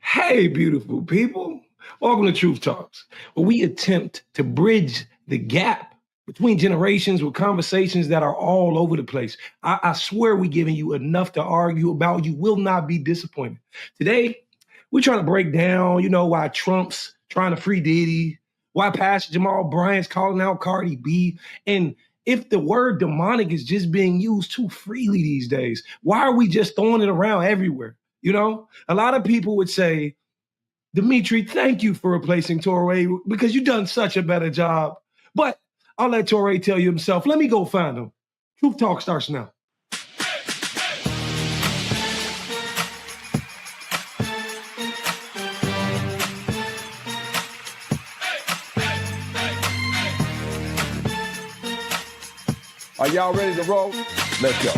Hey, beautiful people. Welcome to Truth Talks, where we attempt to bridge the gap between generations with conversations that are all over the place. I swear we're giving you enough to argue about. You will not be disappointed. Today, we're trying to break down, why Trump's trying to free Diddy, why Pastor Jamal Bryant's calling out Cardi B, and if the word demonic is just being used too freely these days. Why are we just throwing it around everywhere? A lot of people would say, Dimitri, thank you for replacing Torre because you've done such a better job. But I'll let Torre tell you himself. Let me go find him. Truth Talk starts now. Are y'all ready to roll? Let's go.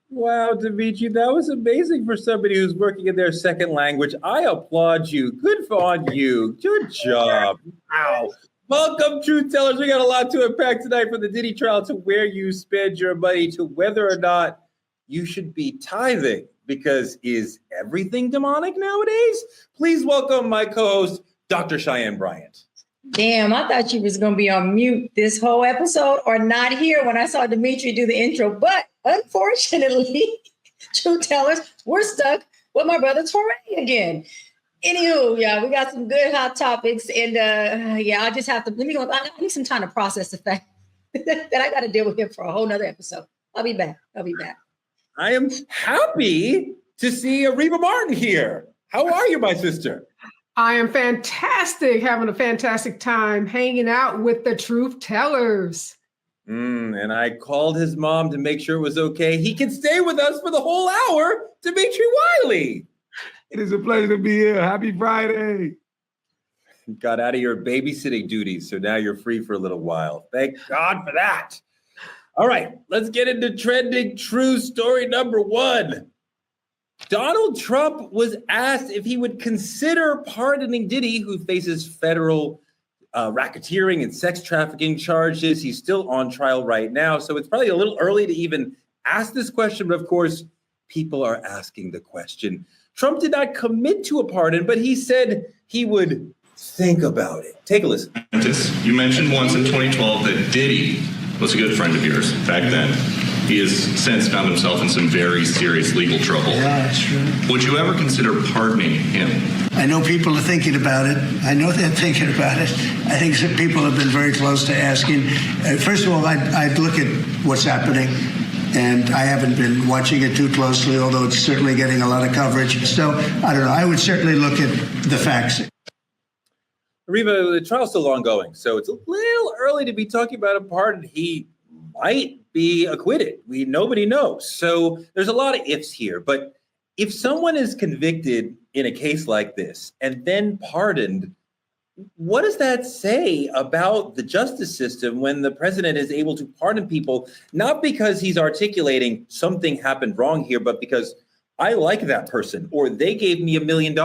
Wow, Dimitri, that was amazing for somebody who's working in their second language. I applaud you. Good on you. Good job. Wow. Welcome, truth tellers. We got a lot to unpack tonight, from the Diddy trial to where you spend your money to whether or not you should be tithing. Because is everything demonic nowadays? Please welcome my co-host, Dr. Cheyenne Bryant. Damn, I thought you was going to be on mute this whole episode or not here when I saw Dimitri do the intro. But unfortunately, truth tellers, we're stuck with my brother Torre again. Anywho, yeah, we got some good hot topics. And I just have to, I need some time to process the fact that I got to deal with him for a whole nother episode. I'll be back. I am happy to see Reva Martin here. How are you, my sister? I am fantastic, having a fantastic time hanging out with the truth tellers. And I called his mom to make sure it was okay. He can stay with us for the whole hour, Dimitri Wiley. It is a pleasure to be here. Happy Friday. Got out of your babysitting duties, so now you're free for a little while. Thank God for that. All right, let's get into trending true story number one. Donald Trump was asked if he would consider pardoning Diddy, who faces federal racketeering and sex trafficking charges. He's still on trial right now, so it's probably a little early to even ask this question, but of course, people are asking the question. Trump did not commit to a pardon, but he said he would think about it. Take a listen. You mentioned once in 2012 that Diddy was a good friend of yours back then. He has since found himself in some very serious legal trouble. Yeah, that's true. Would you ever consider pardoning him? I know people are thinking about it. I know they're thinking about it. I think some people have been very close to asking. First of all, I'd look at what's happening. And I haven't been watching it too closely, although it's certainly getting a lot of coverage. So, I don't know. I would certainly look at the facts. Reva, the trial's still ongoing, so it's a little early to be talking about a pardon. He might be acquitted. Nobody knows. So there's a lot of ifs here. But if someone is convicted in a case like this and then pardoned, what does that say about the justice system when the president is able to pardon people, not because he's articulating something happened wrong here, but because I like that person or they gave me $1 million?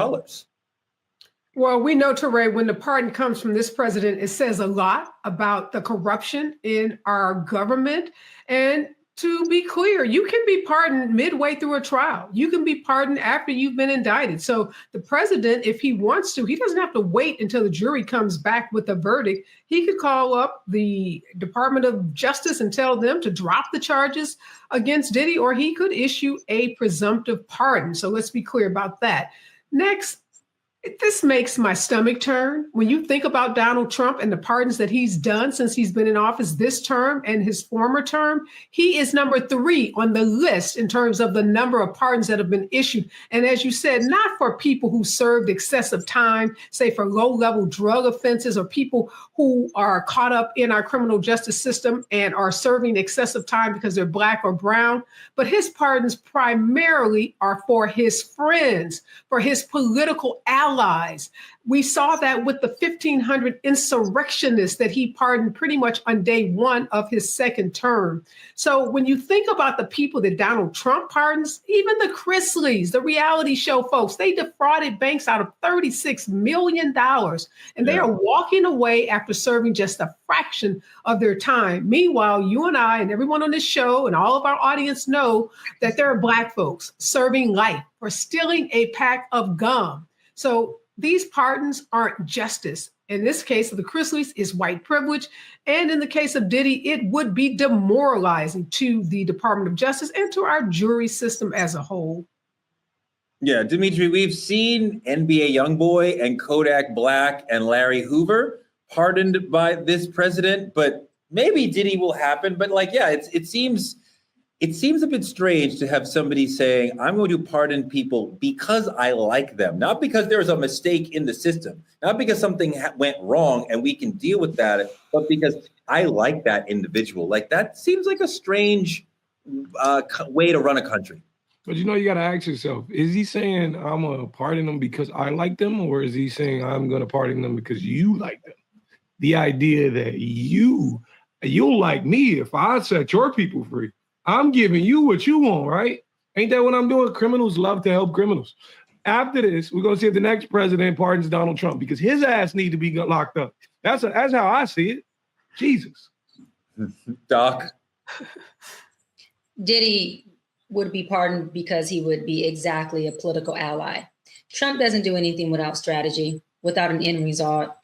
Well, we know, Torre, when the pardon comes from this president, it says a lot about the corruption in our government. And to be clear, you can be pardoned midway through a trial. You can be pardoned after you've been indicted. So the president, if he wants to, he doesn't have to wait until the jury comes back with a verdict. He could call up the Department of Justice and tell them to drop the charges against Diddy, or he could issue a presumptive pardon. So let's be clear about that. Next, this makes my stomach turn. When you think about Donald Trump and the pardons that he's done since he's been in office this term and his former term, he is number 3 on the list in terms of the number of pardons that have been issued. And as you said, not for people who served excessive time, say for low-level drug offenses or people who are caught up in our criminal justice system and are serving excessive time because they're Black or brown. But his pardons primarily are for his friends, for his political allies, allies. We saw that with the 1,500 insurrectionists that he pardoned pretty much on day one of his second term. So when you think about the people that Donald Trump pardons, even the Chrisleys, the reality show folks, they defrauded banks out of $36 million. And they are walking away after serving just a fraction of their time. Meanwhile, you and I and everyone on this show and all of our audience know that there are Black folks serving life for stealing a pack of gum. So these pardons aren't justice. In this case of the Chrisleys, is white privilege. And in the case of Diddy, it would be demoralizing to the Department of Justice and to our jury system as a whole. Yeah, Dimitri, we've seen NBA YoungBoy and Kodak Black and Larry Hoover pardoned by this president, but maybe Diddy will happen. But it seems a bit strange to have somebody saying, I'm going to pardon people because I like them, not because there's a mistake in the system, not because something went wrong and we can deal with that, but because I like that individual. Like, that seems like a strange way to run a country. But you got to ask yourself, is he saying I'm going to pardon them because I like them, or is he saying I'm going to pardon them because you like them? The idea that you'll like me if I set your people free. I'm giving you what you want, right? Ain't that what I'm doing? Criminals love to help criminals. After this, we're going to see if the next president pardons Donald Trump because his ass need to be locked up. That's how I see it. Jesus. Doc? Diddy would be pardoned because he would be exactly a political ally. Trump doesn't do anything without strategy, without an end result.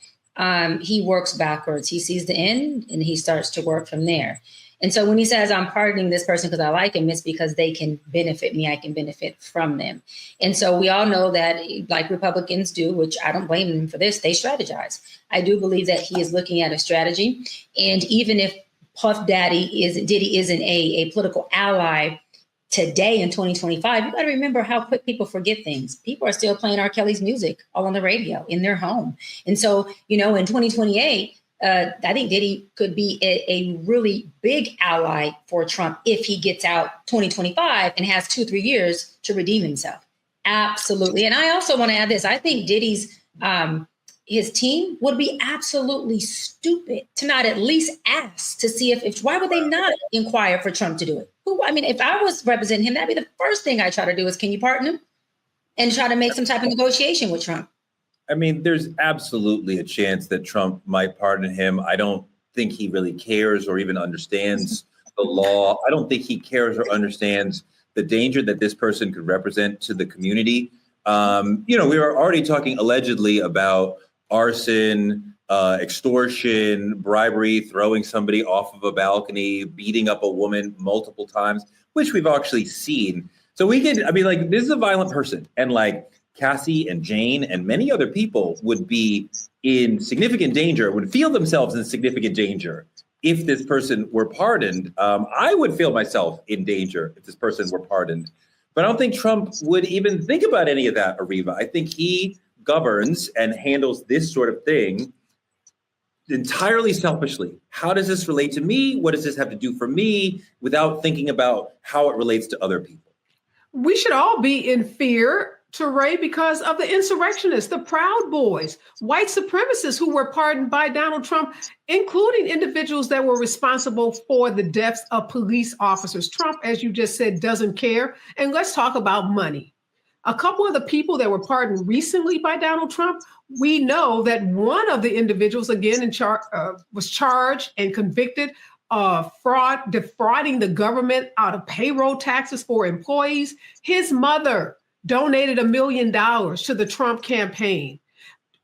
He works backwards. He sees the end and he starts to work from there. And so when he says, I'm pardoning this person because I like him, it's because they can benefit me. I can benefit from them. And so we all know that, like Republicans do, which I don't blame them for this, they strategize. I do believe that he is looking at a strategy. And even if Diddy isn't a political ally today in 2025, you got to remember how quick people forget things. People are still playing R. Kelly's music all on the radio in their home. And so, in 2028, I think Diddy could be a really big ally for Trump if he gets out 2025 and has 2-3 years to redeem himself. Absolutely. And I also want to add this. I think Diddy's his team would be absolutely stupid to not at least ask to see if why would they not inquire for Trump to do it? If I was representing him, that'd be the first thing I try to do is, can you pardon him? And try to make some type of negotiation with Trump. There's absolutely a chance that Trump might pardon him. I don't think he really cares or even understands the law. I don't think he cares or understands the danger that this person could represent to the community. We were already talking allegedly about arson, extortion, bribery, throwing somebody off of a balcony, beating up a woman multiple times, which we've actually seen. So this is a violent person. And Cassie and Jane and many other people would be in significant danger, would feel themselves in significant danger if this person were pardoned. I would feel myself in danger if this person were pardoned. But I don't think Trump would even think about any of that, Ariva. I think he governs and handles this sort of thing entirely selfishly. How does this relate to me? What does this have to do for me? Without thinking about how it relates to other people. We should all be in fear, Teray, because of the insurrectionists, the Proud Boys, white supremacists who were pardoned by Donald Trump, including individuals that were responsible for the deaths of police officers. Trump, as you just said, doesn't care. And let's talk about money. A couple of the people that were pardoned recently by Donald Trump, we know that one of the individuals, again, was charged and convicted of defrauding the government out of payroll taxes for employees. His mother donated $1 million to the Trump campaign.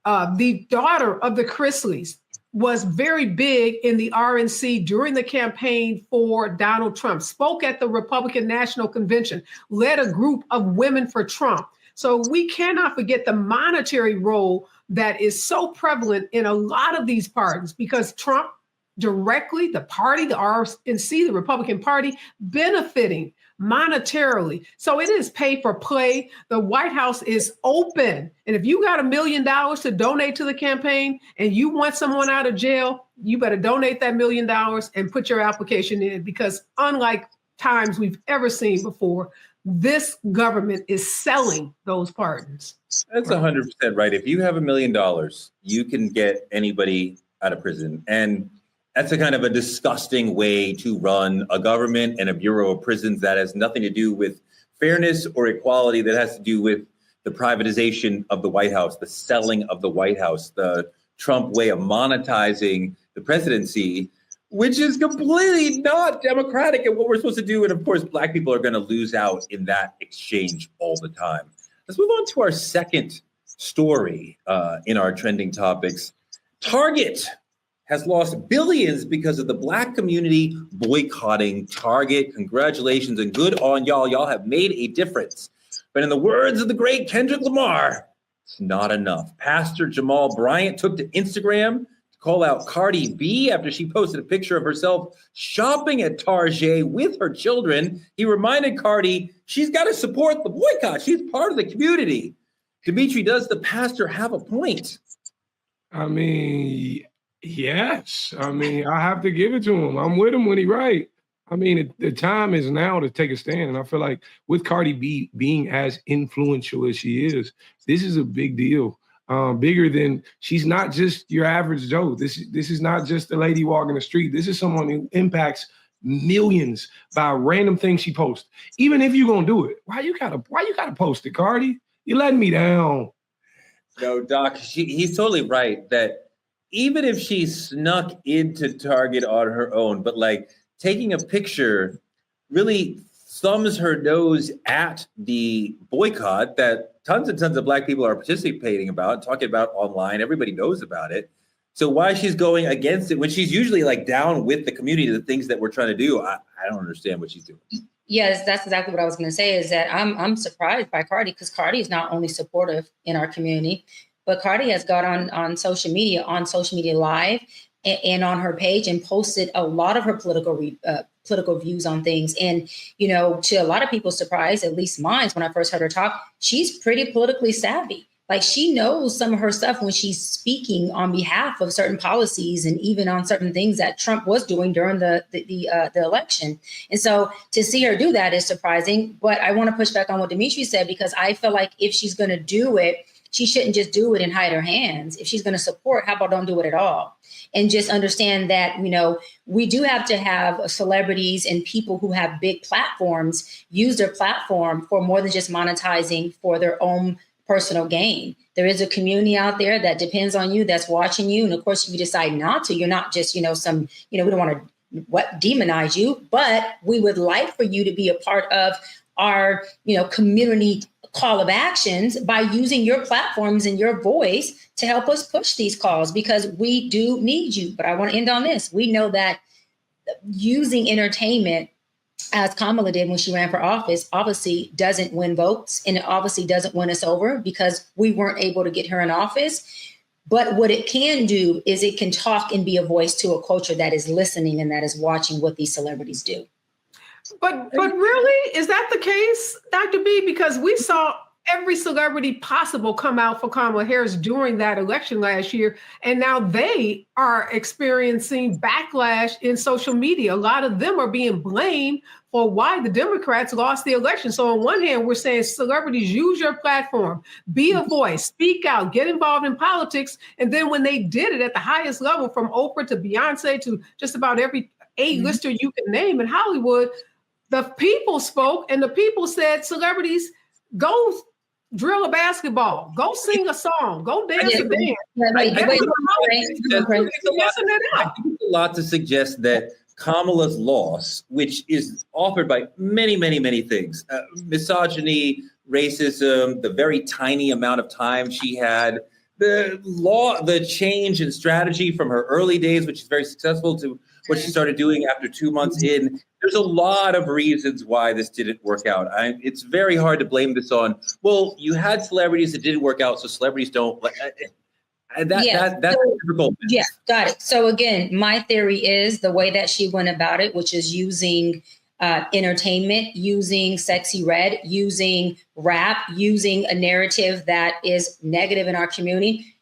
The daughter of the Chrisleys was very big in the RNC during the campaign for Donald Trump, spoke at the Republican National Convention, led a group of women for Trump. So we cannot forget the monetary role that is so prevalent in a lot of these pardons, because Trump directly, the party, the RNC, the Republican Party, benefiting monetarily. So it is pay for play. The White House is open. And if you got $1 million to donate to the campaign and you want someone out of jail, you better donate that $1 million and put your application in, because unlike times we've ever seen before, this government is selling those pardons. That's 100% right. If you have $1 million, you can get anybody out of prison. And that's a kind of a disgusting way to run a government and a Bureau of Prisons that has nothing to do with fairness or equality, that has to do with the privatization of the White House, the selling of the White House, the Trump way of monetizing the presidency, which is completely not democratic and what we're supposed to do. And of course, Black people are going to lose out in that exchange all the time. Let's move on to our second story in our trending topics. Target has lost billions because of the Black community boycotting Target. Congratulations and good on y'all. Y'all have made a difference. But in the words of the great Kendrick Lamar, it's not enough. Pastor Jamal Bryant took to Instagram to call out Cardi B after she posted a picture of herself shopping at Target with her children. He reminded Cardi she's got to support the boycott. She's part of the community. Dimitri, does the pastor have a point? I mean, yes. I mean, I have to give it to him. I'm with him when he's right. I mean, the time is now to take a stand. And I feel like with Cardi B being as influential as she is, this is a big deal. Bigger than, she's not just your average Joe. This is not just a lady walking the street. This is someone who impacts millions by random things she posts. Even if you're gonna do it, why you gotta post it, Cardi? You're letting me down. No, Doc, he's totally right that even if she snuck into Target on her own, but like taking a picture really thumbs her nose at the boycott that tons and tons of Black people are participating about, talking about online. Everybody knows about it. So why she's going against it when she's usually like down with the community, the things that we're trying to do, I don't understand what she's doing. Yes, that's exactly what I was going to say, is that I'm surprised by Cardi, because Cardi is not only supportive in our community, but Cardi has got on social media Live and on her page and posted a lot of her political views on things. And, you know, to a lot of people's surprise, at least mine, when I first heard her talk, she's pretty politically savvy. Like, she knows some of her stuff when she's speaking on behalf of certain policies and even on certain things that Trump was doing during the election. And so to see her do that is surprising. But I want to push back on what Dimitri said, because I feel like if she's going to do it, she shouldn't just do it and hide her hands. If she's going to support, how about don't do it at all? And just understand that, you know, we do have to have celebrities and people who have big platforms use their platform for more than just monetizing for their own personal gain. There is a community out there that depends on you, that's watching you. And of course, if you decide not to, you're not just, we don't want to demonize you, but we would like for you to be a part of our, community call of actions by using your platforms and your voice to help us push these calls, because we do need you. But I want to end on this. We know that using entertainment, as Kamala did when she ran for office, obviously doesn't win votes, and it obviously doesn't win us over because we weren't able to get her in office. But what it can do is it can talk and be a voice to a culture that is listening and that is watching what these celebrities do. But really, is that the case, Dr. B? Because we saw every celebrity possible come out for Kamala Harris during that election last year, and now they are experiencing backlash in social media. A lot of them are being blamed for why the Democrats lost the election. So on one hand, we're saying celebrities, use your platform, be a voice, speak out, get involved in politics. And then when they did it at the highest level, from Oprah to Beyonce to just about every A-lister you can name in Hollywood, the people spoke, and the people said, celebrities, go drill a basketball, go sing a song, go dance a dance. It's a lot to suggest that Kamala's loss, which is offered by many, many, many things, misogyny, racism, the very tiny amount of time she had, the change in strategy from her early days, which is very successful, to what she started doing after 2 months in. There's a lot of reasons why this didn't work out. It's very hard to blame this on, well, you had celebrities that didn't work out, so celebrities don't. That's difficult. Yeah, got it. So again, my theory is the way that she went about it, which is using entertainment, using sexy red, using rap, using a narrative that is negative in our community.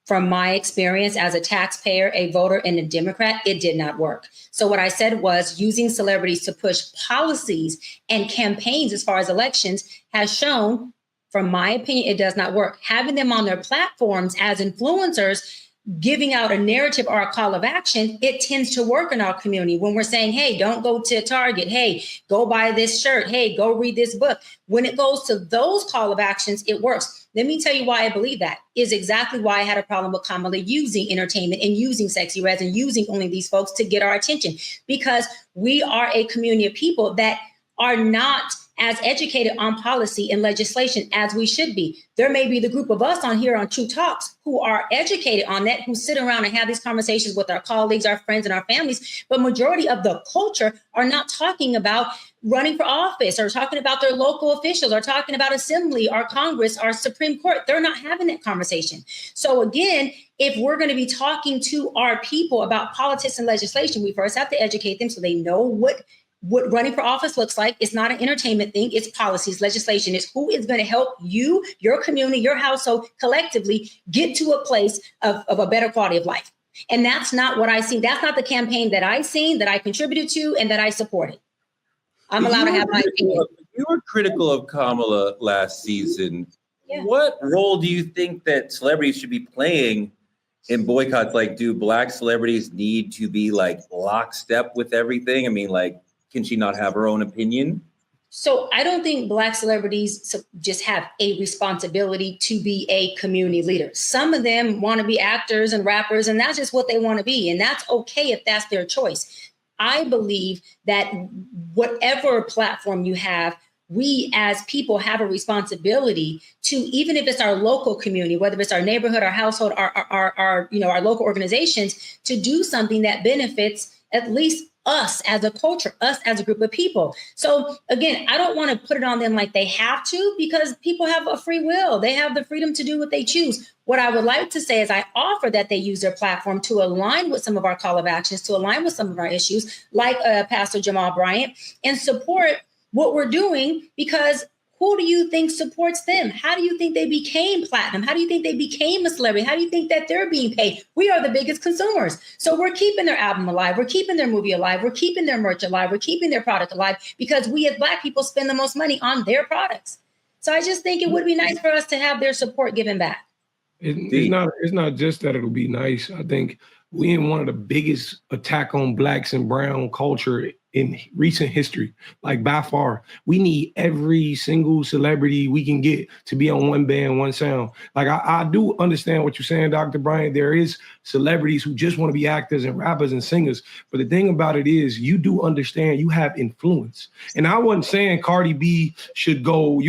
from my experience as a taxpayer, a voter, and a Democrat, it did not work. So what I said was using celebrities to push policies and campaigns as far as elections has shown, from my opinion, it does not work. Having them on their platforms as influencers, giving out a narrative or a call of action, it tends to work in our community when we're saying, hey, don't go to Target. Hey, go buy this shirt. Hey, go read this book. When it goes to those call of actions, it works. Let me tell you why I believe that is exactly why I had a problem with Kamala using entertainment and using Sexy Reds and using only these folks to get our attention, because we are a community of people that are not as educated on policy and legislation as we should be. There may be the group of us on here on True Talks who are educated on that, who sit around and have these conversations with our colleagues, our friends, and our families. But majority of the culture are not talking about running for office or talking about their local officials or talking about assembly or Congress or Supreme Court. They're not having that conversation. So again, if we're going to be talking to our people about politics and legislation, we first have to educate them so they know what running for office looks like. It's not an entertainment thing. It's policies, legislation. It's who is going to help you, your community, your household collectively get to a place of a better quality of life. And that's not what I see. That's not the campaign that I seen, that I contributed to, and that I supported. I'm allowed to have my opinion. You were critical of Kamala last season. Yeah. What role do you think that celebrities should be playing in boycotts? Like, do Black celebrities need to be like lockstep with everything? I mean, like, can she not have her own opinion? So I don't think Black celebrities just have a responsibility to be a community leader. Some of them want to be actors and rappers, and that's just what they want to be. And that's okay if that's their choice. I believe that whatever platform you have, we as people have a responsibility to, even if it's our local community, whether it's our neighborhood, our household, our local organizations, to do something that benefits at least us as a culture, us as a group of people. So again, I don't want to put it on them like they have to, because people have a free will. They have the freedom to do what they choose. What I would like to say is I offer that they use their platform to align with some of our call of actions, to align with some of our issues, like Pastor Jamal Bryant, and support what we're doing, because who do you think supports them? How do you think they became platinum? How do you think they became a celebrity? How do you think that they're being paid? We are the biggest consumers. So we're keeping their album alive. We're keeping their movie alive. We're keeping their merch alive. We're keeping their product alive, because we as Black people spend the most money on their products. So I just think it would be nice for us to have their support given back. It's not just that it'll be nice. I think we in one of the biggest attack on Blacks and brown culture in recent history, like by far. We need every single celebrity we can get to be on one band, one sound. Like I do understand what you're saying, Dr. Bryant. There is celebrities who just want to be actors and rappers and singers. But the thing about it is, you do understand you have influence. And I wasn't saying Cardi B should go,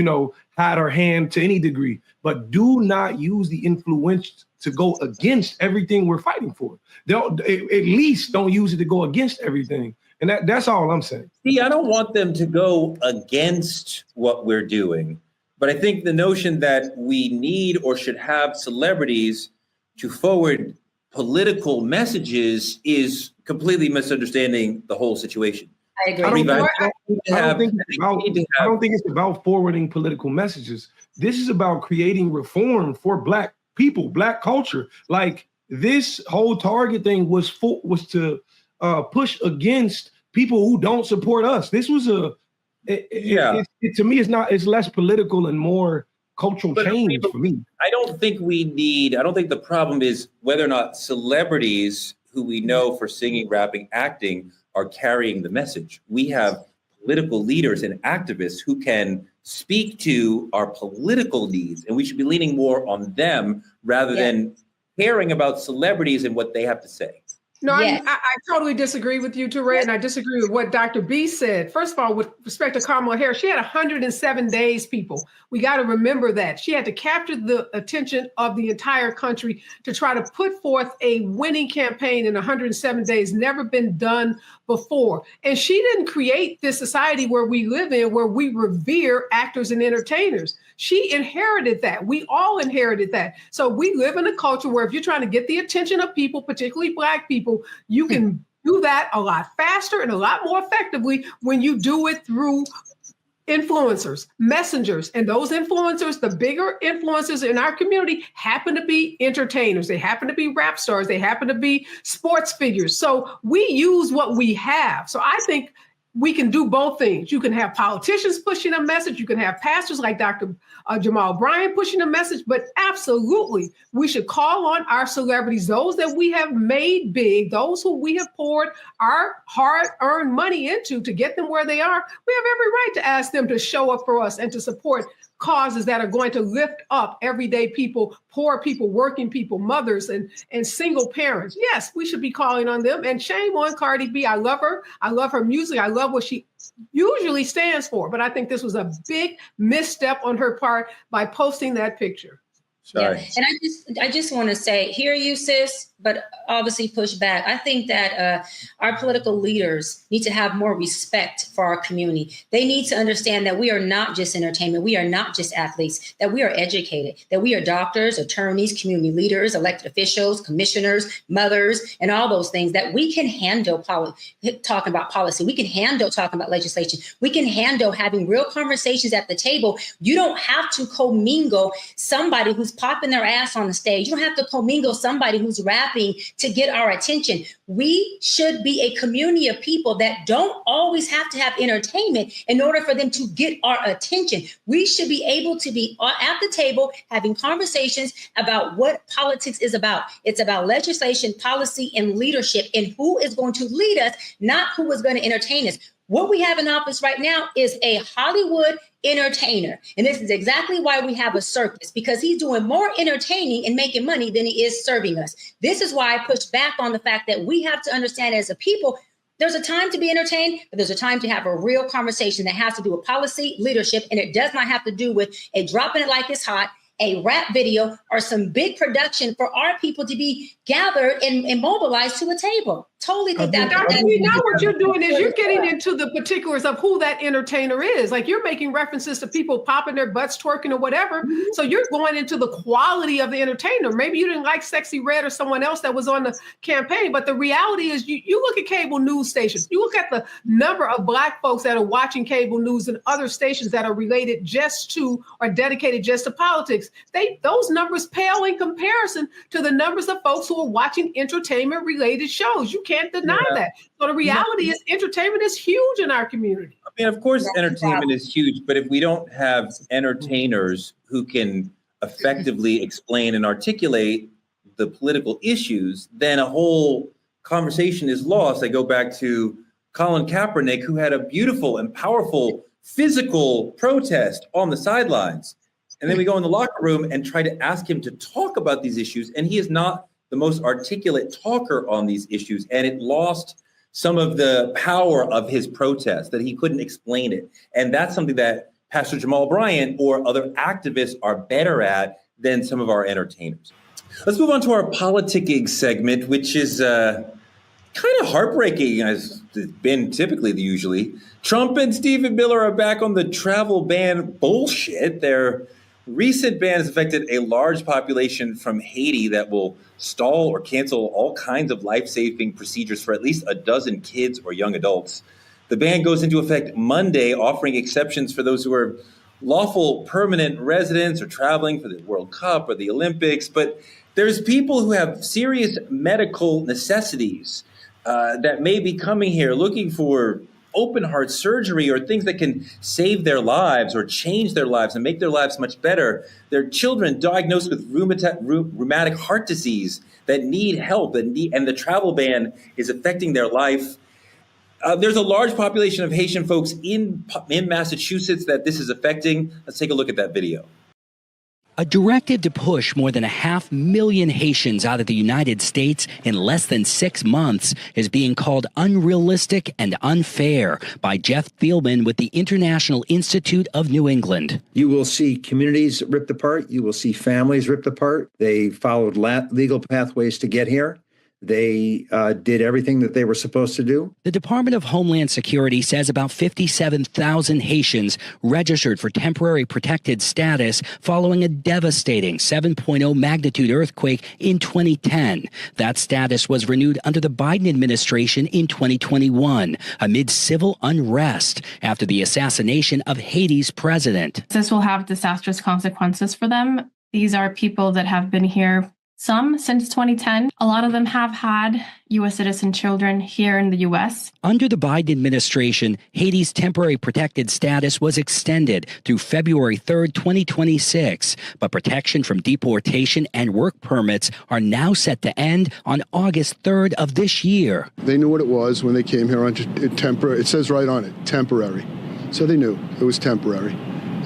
hide her hand to any degree, but do not use the influence to go against everything we're fighting for. At least don't use it to go against everything. And that's all I'm saying. See, I don't want them to go against what we're doing, but I think the notion that we need or should have celebrities to forward political messages is completely misunderstanding the whole situation. I agree. I don't think it's about forwarding political messages. This is about creating reform for Black people, Black culture. Like, this whole Target thing was to push against people who don't support us. This was to me, it's less political and more cultural change for me. I don't think the problem is whether or not celebrities who we know for singing, rapping, acting are carrying the message. We have political leaders and activists who can speak to our political needs, and we should be leaning more on them rather than caring about celebrities and what they have to say. No, yes. I totally disagree with you, Teray, and I disagree with what Dr. B said. First of all, with respect to Kamala Harris, she had 107 days, people. We got to remember that. She had to capture the attention of the entire country to try to put forth a winning campaign in 107 days, never been done before. And she didn't create this society where we live in, where we revere actors and entertainers. She inherited that. We all inherited that. So we live in a culture where if you're trying to get the attention of people, particularly Black people, you can do that a lot faster and a lot more effectively when you do it through influencers, messengers, and those influencers, the bigger influencers in our community happen to be entertainers. They happen to be rap stars. They happen to be sports figures. So we use what we have. So I think we can do both things. You can have politicians pushing a message. You can have pastors like Dr. Jamal Bryant pushing a message, but absolutely, we should call on our celebrities, those that we have made big, those who we have poured our hard-earned money into to get them where they are. We have every right to ask them to show up for us and to support causes that are going to lift up everyday people, poor people, working people, mothers, and single parents. Yes, we should be calling on them. And shame on Cardi B. I love her. I love her music. I love what she usually stands for. But I think this was a big misstep on her part by posting that picture. Sorry. Yeah. And I just want to say, hear you, sis, but obviously push back. I think that our political leaders need to have more respect for our community. They need to understand that we are not just entertainment. We are not just athletes, that we are educated, that we are doctors, attorneys, community leaders, elected officials, commissioners, mothers, and all those things, that we can handle talking about policy. We can handle talking about legislation. We can handle having real conversations at the table. You don't have to commingle somebody who's popping their ass on the stage. You don't have to commingle somebody who's rapping to get our attention. We should be a community of people that don't always have to have entertainment in order for them to get our attention. We should be able to be at the table having conversations about what politics is about. It's about legislation, policy, and leadership, and who is going to lead us, not who is going to entertain us. What we have in office right now is a Hollywood entertainer. And this is exactly why we have a circus, because he's doing more entertaining and making money than he is serving us. This is why I push back on the fact that we have to understand as a people, there's a time to be entertained, but there's a time to have a real conversation that has to do with policy, leadership, and it does not have to do with a dropping it like it's hot, a rap video, or some big production for our people to be gathered and mobilized to a table. Totally think that. Dr. B, now what you're doing is you're getting into the particulars of who that entertainer is. Like, you're making references to people popping their butts, twerking, or whatever. Mm-hmm. So you're going into the quality of the entertainer. Maybe you didn't like Sexy Red or someone else that was on the campaign, but the reality is you look at cable news stations, you look at the number of Black folks that are watching cable news and other stations that are related just to or dedicated just to politics. Those numbers pale in comparison to the numbers of folks who are watching entertainment-related shows. You can't deny that. So the reality is entertainment is huge in our community. I mean, of course, entertainment is huge, but if we don't have entertainers who can effectively explain and articulate the political issues, then a whole conversation is lost. I go back to Colin Kaepernick, who had a beautiful and powerful physical protest on the sidelines. And then we go in the locker room and try to ask him to talk about these issues, and he is not the most articulate talker on these issues, and it lost some of the power of his protest, that he couldn't explain it. And that's something that Pastor Jamal Bryant or other activists are better at than some of our entertainers. Let's move on to our politicking segment, which is kind of heartbreaking, as it's been typically usually. Trump and Stephen Miller are back on the travel ban bullshit. Their recent ban has affected a large population from Haiti that will stall or cancel all kinds of life-saving procedures for at least a dozen kids or young adults. The ban goes into effect Monday, offering exceptions for those who are lawful permanent residents or traveling for the World Cup or the Olympics. But there's people who have serious medical necessities that may be coming here looking for open heart surgery or things that can save their lives or change their lives and make their lives much better. There are children diagnosed with rheumatic heart disease that need help, and the travel ban is affecting their life. There's a large population of Haitian folks in Massachusetts that this is affecting. Let's take a look at that video. A directive to push more than 500,000 Haitians out of the United States in less than 6 months is being called unrealistic and unfair by Jeff Thielman with the International Institute of New England. You will see communities ripped apart. You will see families ripped apart. They followed legal pathways to get here. They did everything that they were supposed to do. The Department of Homeland Security says about 57,000 Haitians registered for temporary protected status following a devastating 7.0 magnitude earthquake in 2010. That status was renewed under the Biden administration in 2021 amid civil unrest after the assassination of Haiti's president. This will have disastrous consequences for them. These are people that have been here, some since 2010. A lot of them have had U.S. citizen children here in the U.S. Under the Biden administration, Haiti's temporary protected status was extended through February 3rd, 2026, but protection from deportation and work permits are now set to end on August 3rd of this year. They knew what it was when they came here on temporary. It says right on it, temporary. So they knew it was temporary.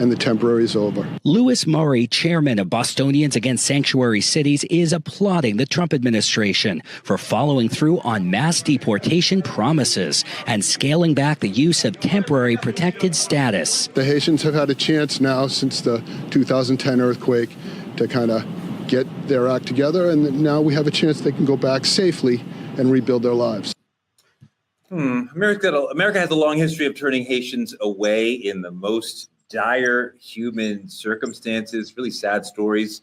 And the temporary is over. Louis Murray, chairman of Bostonians Against Sanctuary Cities, is applauding the Trump administration for following through on mass deportation promises and scaling back the use of temporary protected status. The Haitians have had a chance now since the 2010 earthquake to kind of get their act together, and now we have a chance they can go back safely and rebuild their lives. America has a long history of turning Haitians away in the most dire human circumstances, really sad stories.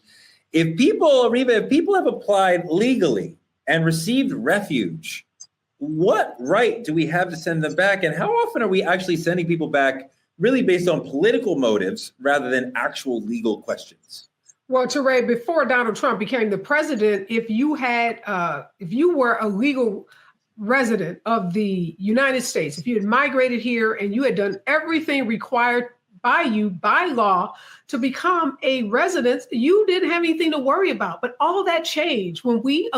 If people have applied legally and received refuge, what right do we have to send them back? And how often are we actually sending people back really based on political motives rather than actual legal questions? Well, Teray, before Donald Trump became the president, if you were a legal resident of the United States, if you had migrated here and you had done everything required by you by law to become a resident, you didn't have anything to worry about. But all that changed when we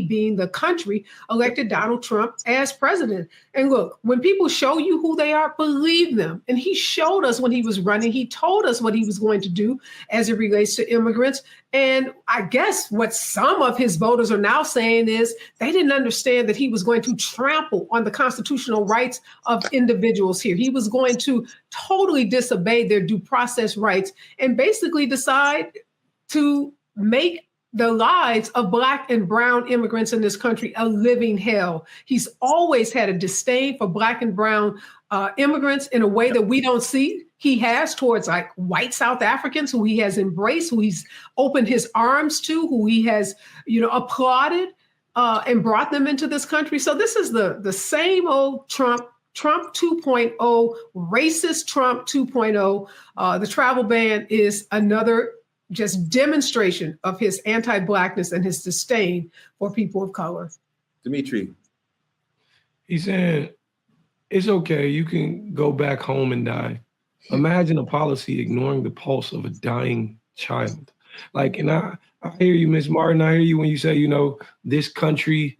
being the country, elected Donald Trump as president. And look, when people show you who they are, believe them. And he showed us when he was running, he told us what he was going to do as it relates to immigrants. And I guess what some of his voters are now saying is they didn't understand that he was going to trample on the constitutional rights of individuals here. He was going to totally disobey their due process rights and basically decide to make the lives of Black and brown immigrants in this country a living hell. He's always had a disdain for Black and brown immigrants in a way that we don't see. He has towards like white South Africans who he has embraced, who he's opened his arms to, who he has, applauded and brought them into this country. So this is the same old Trump 2.0, racist Trump 2.0. The travel ban is another just demonstration of his anti-Blackness and his disdain for people of color. Dimitri. He's saying, it's okay, you can go back home and die. Imagine a policy ignoring the pulse of a dying child. And I hear you, Ms. Martin, I hear you when you say, this country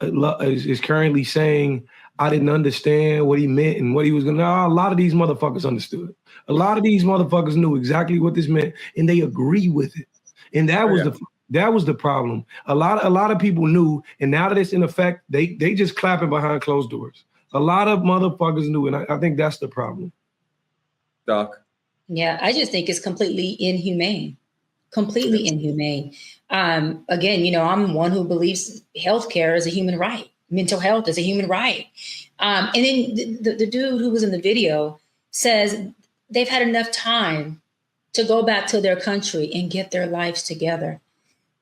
is currently saying, I didn't understand what he meant and what he was going to. A lot of these motherfuckers understood. A lot of these motherfuckers knew exactly what this meant, and they agree with it. And that was the problem. A lot of people knew, and now that it's in effect, they just clapping behind closed doors. A lot of motherfuckers knew, and I think that's the problem. Doc. Yeah, I just think it's completely inhumane. Completely inhumane. Again, I'm one who believes healthcare is a human right. Mental health is a human right. And then the dude who was in the video says they've had enough time to go back to their country and get their lives together.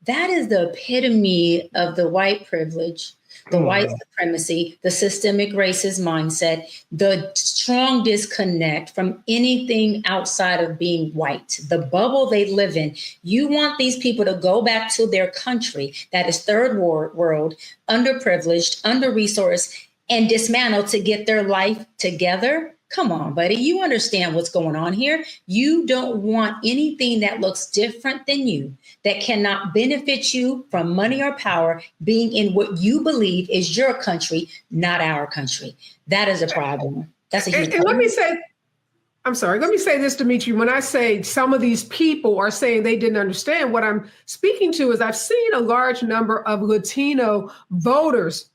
That is the epitome of the white privilege, the white supremacy, the systemic racist mindset, the strong disconnect from anything outside of being white, the bubble they live in. You want these people to go back to their country that is third world, underprivileged, under-resourced, and dismantled to get their life together? Come on, buddy. You understand what's going on here. You don't want anything that looks different than you, that cannot benefit you from money or power, being in what you believe is your country, not our country. That is a problem. That's a huge problem. Let me say this, Dimitri. When I say some of these people are saying they didn't understand, what I'm speaking to is I've seen a large number of Latino voters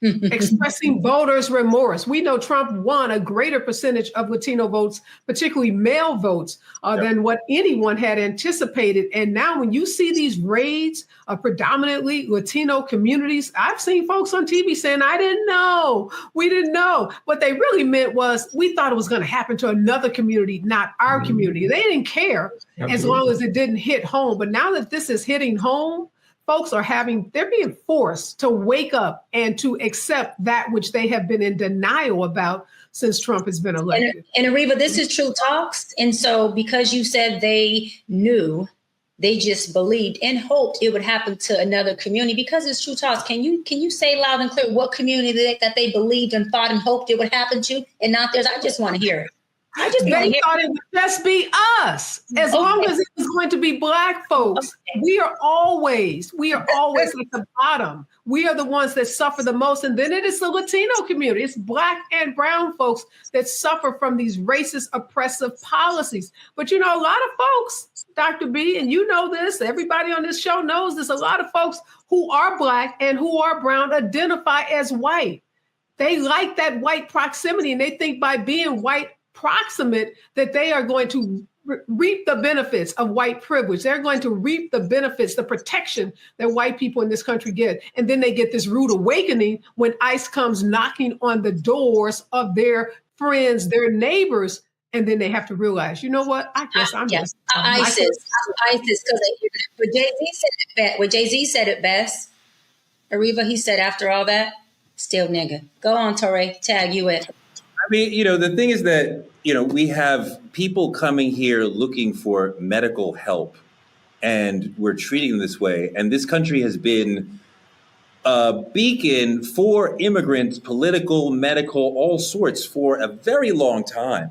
expressing voters' remorse. We know Trump won a greater percentage of Latino votes, particularly male votes, than what anyone had anticipated. And now when you see these raids of predominantly Latino communities, I've seen folks on TV saying, I didn't know, we didn't know. What they really meant was, we thought it was going to happen to another community, not our community. They didn't care as long as it didn't hit home. But now that this is hitting home, folks they're being forced to wake up and to accept that which they have been in denial about since Trump has been elected. And Ariva, this is True Talks. And so because you said they knew, they just believed and hoped it would happen to another community, because it's True Talks. Can you say loud and clear what community that they believed and thought and hoped it would happen to and not theirs? I just want to hear it. They thought it would just be us, as long as it was going to be Black folks. We are always at the bottom. We are the ones that suffer the most. And then it is the Latino community. It's Black and brown folks that suffer from these racist, oppressive policies. But, a lot of folks, Dr. B, and you know this, everybody on this show knows this, a lot of folks who are Black and who are brown identify as white. They like that white proximity, and they think by being white proximate that they are going to reap the benefits of white privilege. They're going to reap the benefits, the protection that white people in this country get. And then they get this rude awakening when ICE comes knocking on the doors of their friends, their neighbors, and then they have to realize, you know what? I guess I'm just ISIS. Because Jay-Z said it best. Ariva, he said after all that, still nigga. Go on, Torre, tag you it. I mean, the thing is that, we have people coming here looking for medical help, and we're treating them this way. And this country has been a beacon for immigrants, political, medical, all sorts, for a very long time.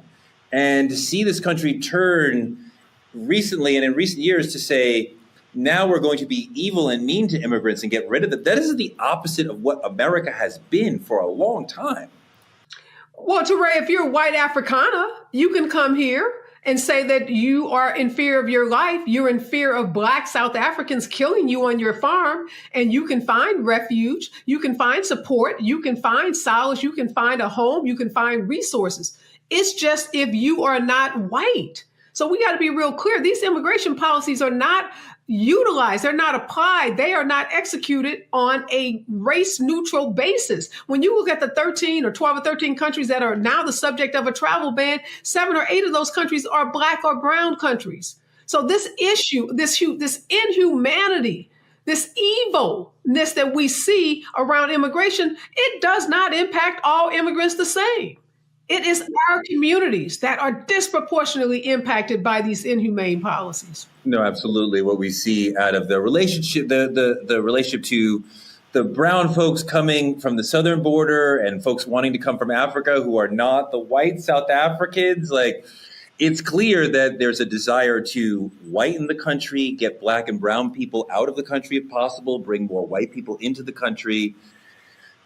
And to see this country turn recently and in recent years to say, now we're going to be evil and mean to immigrants and get rid of them, that is the opposite of what America has been for a long time. Well, Teray, if you're a white Africana, you can come here and say that you are in fear of your life. You're in fear of Black South Africans killing you on your farm, and you can find refuge. You can find support. You can find solace. You can find a home. You can find resources. It's just if you are not white. So we got to be real clear. These immigration policies are not utilized. They're not applied. They are not executed on a race neutral basis. When you look at the 13 or 12 or 13 countries that are now the subject of a travel ban, 7 or 8 of those countries are Black or brown countries. So this issue, this inhumanity, this evilness that we see around immigration, it does not impact all immigrants the same. It is our communities that are disproportionately impacted by these inhumane policies. No, absolutely. What we see out of the relationship, the relationship to the brown folks coming from the southern border and folks wanting to come from Africa who are not the white South Africans, it's clear that there's a desire to whiten the country, get Black and brown people out of the country if possible, bring more white people into the country.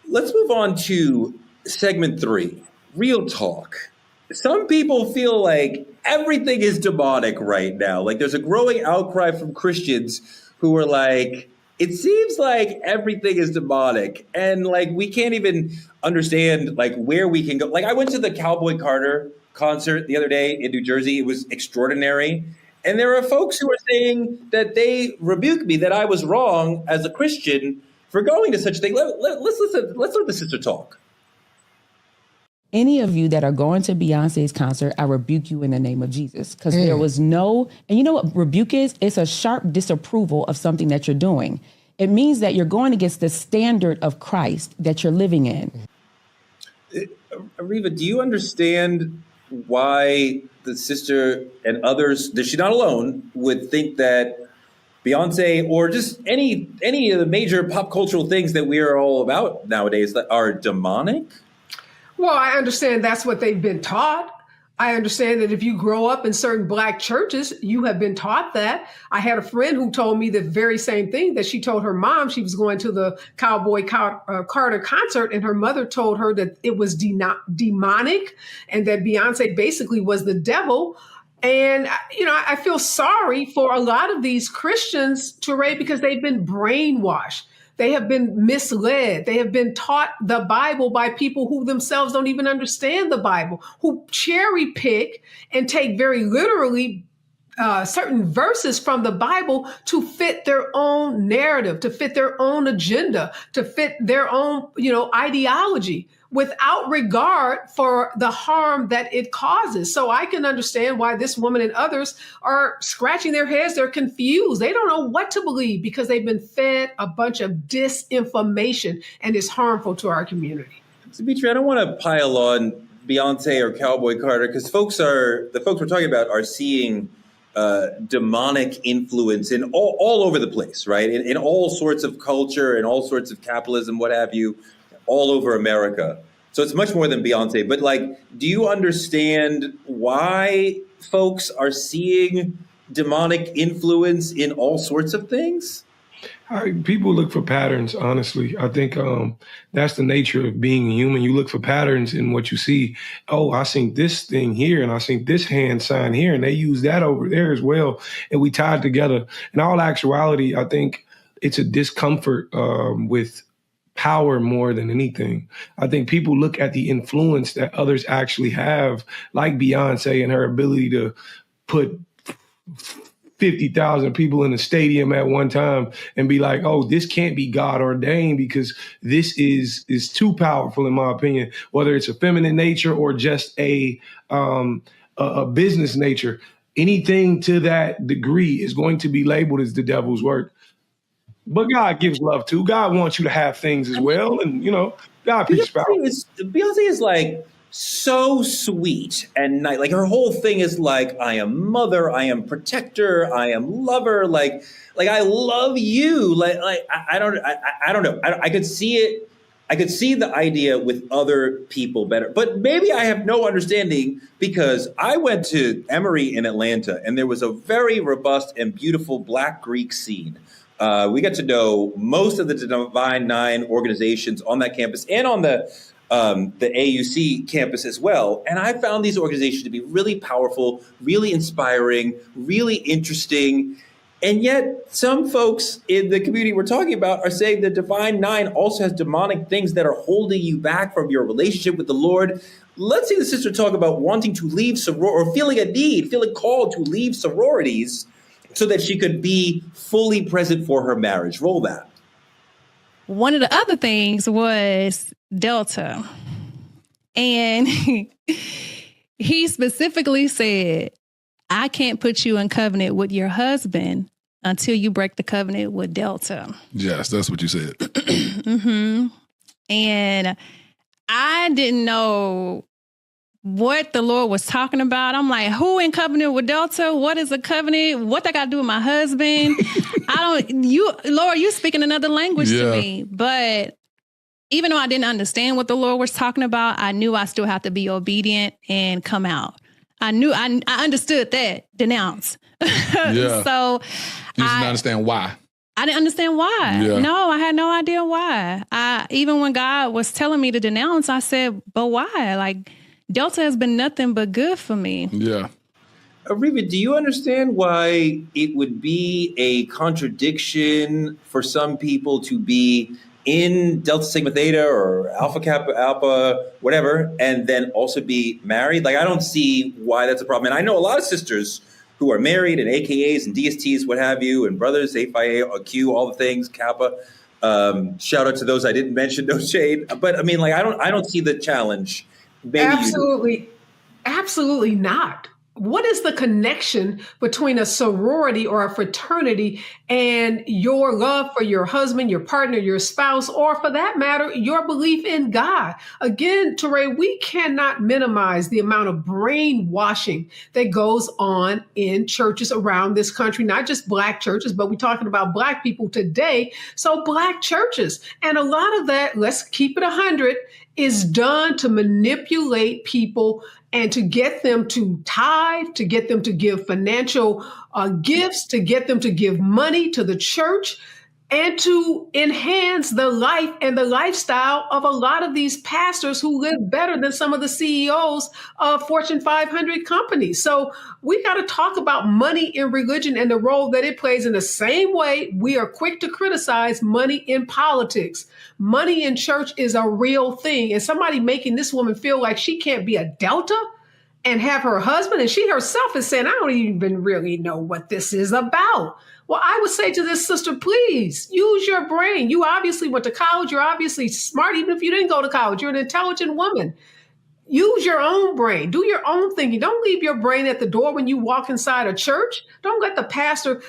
Let's move on to segment 3. Real talk. Some people feel like everything is demonic right now. Like there's a growing outcry from Christians who are like, it seems like everything is demonic. And we can't even understand where we can go. I went to the Cowboy Carter concert the other day in New Jersey. It was extraordinary. And there are folks who are saying that they rebuked me, that I was wrong as a Christian for going to such a thing. Let's listen. Let's let the sister talk. Any of you that are going to Beyonce's concert, I rebuke you in the name of Jesus. Because there was and you know what rebuke is? It's a sharp disapproval of something that you're doing. It means that you're going against the standard of Christ that you're living in. Ariva, do you understand why the sister and others, that she's not alone, would think that Beyonce or just any of the major pop cultural things that we are all about nowadays that are demonic? Well, I understand that's what they've been taught. I understand that if you grow up in certain Black churches, you have been taught that. I had a friend who told me the very same thing, that she told her mom she was going to the Cowboy Carter concert, and her mother told her that it was demonic and that Beyonce basically was the devil. And, I feel sorry for a lot of these Christians, Teray, because they've been brainwashed. They have been misled. They have been taught the Bible by people who themselves don't even understand the Bible, who cherry pick and take very literally certain verses from the Bible to fit their own narrative, to fit their own agenda, to fit their own, ideology, without regard for the harm that it causes. So I can understand why this woman and others are scratching their heads. They're confused. They don't know what to believe because they've been fed a bunch of disinformation, and it's harmful to our community. Dimitri, I don't want to pile on Beyonce or Cowboy Carter because the folks we're talking about are seeing demonic influence in all over the place, right? In all sorts of culture and all sorts of capitalism, what have you, all over America. So it's much more than Beyonce. But do you understand why folks are seeing demonic influence in all sorts of things? People look for patterns, honestly. I think that's the nature of being human. You look for patterns in what you see. Oh, I seen this thing here, and I seen this hand sign here, and they use that over there as well. And we tied together. In all actuality, I think it's a discomfort with power more than anything. I think people look at the influence that others actually have, like Beyonce and her ability to put 50,000 people in a stadium at one time and be like, oh, this can't be God ordained because this is too powerful, in my opinion, whether it's a feminine nature or just a business nature. Anything to that degree is going to be labeled as the devil's work. But God gives love too. God wants you to have things as well. And, God preaches power. Beyonce is so sweet and nice. Her whole thing is I am mother, I am protector, I am lover. I love you. I don't know. I could see it. I could see the idea with other people better, but maybe I have no understanding because I went to Emory in Atlanta and there was a very robust and beautiful Black Greek scene. We got to know most of the Divine Nine organizations on that campus and on the AUC campus as well. And I found these organizations to be really powerful, really inspiring, really interesting. And yet some folks in the community we're talking about are saying the Divine Nine also has demonic things that are holding you back from your relationship with the Lord. Let's see the sister talk about wanting to leave or feeling a need, feeling called to leave sororities so that she could be fully present for her marriage. Roll that. One of the other things was Delta. And he specifically said, I can't put you in covenant with your husband until you break the covenant with Delta. Yes, that's what you said. Mm-hmm. And I didn't know what the Lord was talking about. I'm like, who in covenant with Delta? What is a covenant? What that got to do with my husband? Lord, you speaking another language to me. But even though I didn't understand what the Lord was talking about, I knew I still have to be obedient and come out. I understood that, denounce. Yeah. So you didn't understand why. I didn't understand why. Yeah. No, I had no idea why. Even when God was telling me to denounce, I said, but why? Delta has been nothing but good for me. Yeah. Reva, do you understand why it would be a contradiction for some people to be in Delta Sigma Theta or Alpha Kappa Alpha, whatever, and then also be married? I don't see why that's a problem. And I know a lot of sisters who are married and AKAs and DSTs, what have you, and brothers, APHA, Q, all the things, Kappa. Shout out to those I didn't mention, no shade. But I don't see the challenge. Maybe absolutely not. What is the connection between a sorority or a fraternity and your love for your husband, your partner, your spouse, or for that matter, your belief in God? Again, Teray, we cannot minimize the amount of brainwashing that goes on in churches around this country, not just Black churches, but we're talking about Black people today. So Black churches. And a lot of that, let's keep it 100, is done to manipulate people and to get them to tithe, to get them to give financial gifts, to get them to give money to the church. and to enhance the life and the lifestyle of a lot of these pastors who live better than some of the CEOs of Fortune 500 companies. So we got to talk about money in religion and the role that it plays in the same way we are quick to criticize money in politics. Money in church is a real thing. And somebody making this woman feel like she can't be a Delta and have her husband, and she herself is saying, I don't even really know what this is about. Well, I would say to this sister, please use your brain. You obviously went to college. You're obviously smart. Even if you didn't go to college, you're an intelligent woman. Use your own brain. Do your own thinking. Don't leave your brain at the door when you walk inside a church. Don't let the pastor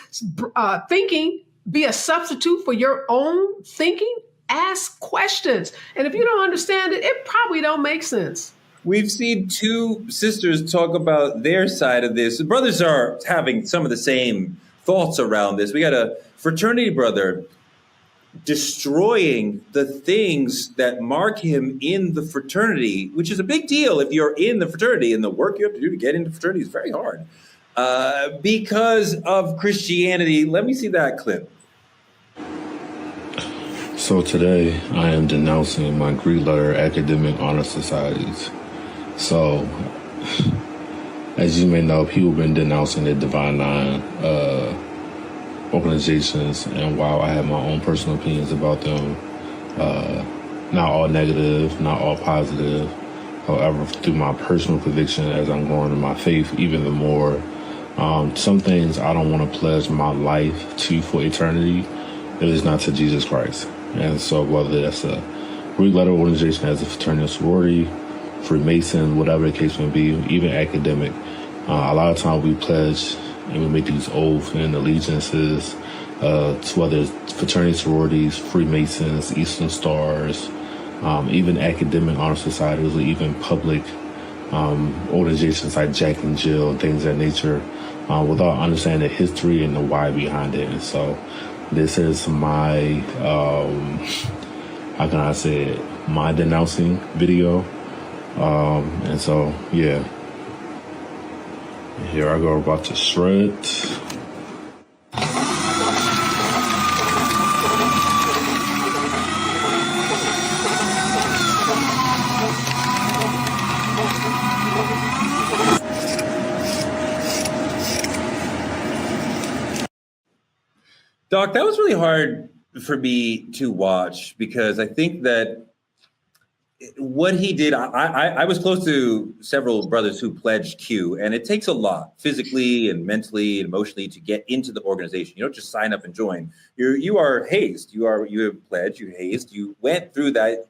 thinking be a substitute for your own thinking. Ask questions. And if you don't understand it, it probably don't make sense. We've seen two sisters talk about their side of this. The brothers are having some of the same thoughts around this. We got a fraternity brother destroying the things that mark him in the fraternity, which is a big deal if you're in the fraternity, and the work you have to do to get into fraternity is very hard because of Christianity. Let me see that clip. So today I am denouncing my Greek letter academic honor societies. So, as you may know, people have been denouncing the Divine Nine organizations, and while I have my own personal opinions about them, not all negative, not all positive, however, through my personal conviction as I'm growing in my faith even the more, some things I don't want to pledge my life to for eternity. It is not to Jesus Christ. And so whether that's a Greek letter organization as a fraternity or sorority, Freemason, whatever the case may be, even academic. A lot of times we pledge and we make these oaths and allegiances to whether it's fraternity, sororities, Freemasons, Eastern Stars, even academic honor societies, or even public organizations like Jack and Jill, things of that nature, without understanding the history and the why behind it. And so this is my, how can I say it, my denouncing video. And so, yeah, here I go about to shred. Doc, that was really hard for me to watch because I think that what he did, I was close to several brothers who pledged Q, and it takes a lot physically and mentally and emotionally to get into the organization. You don't just sign up and join. You are hazed. You have pledged. You hazed. You went through that,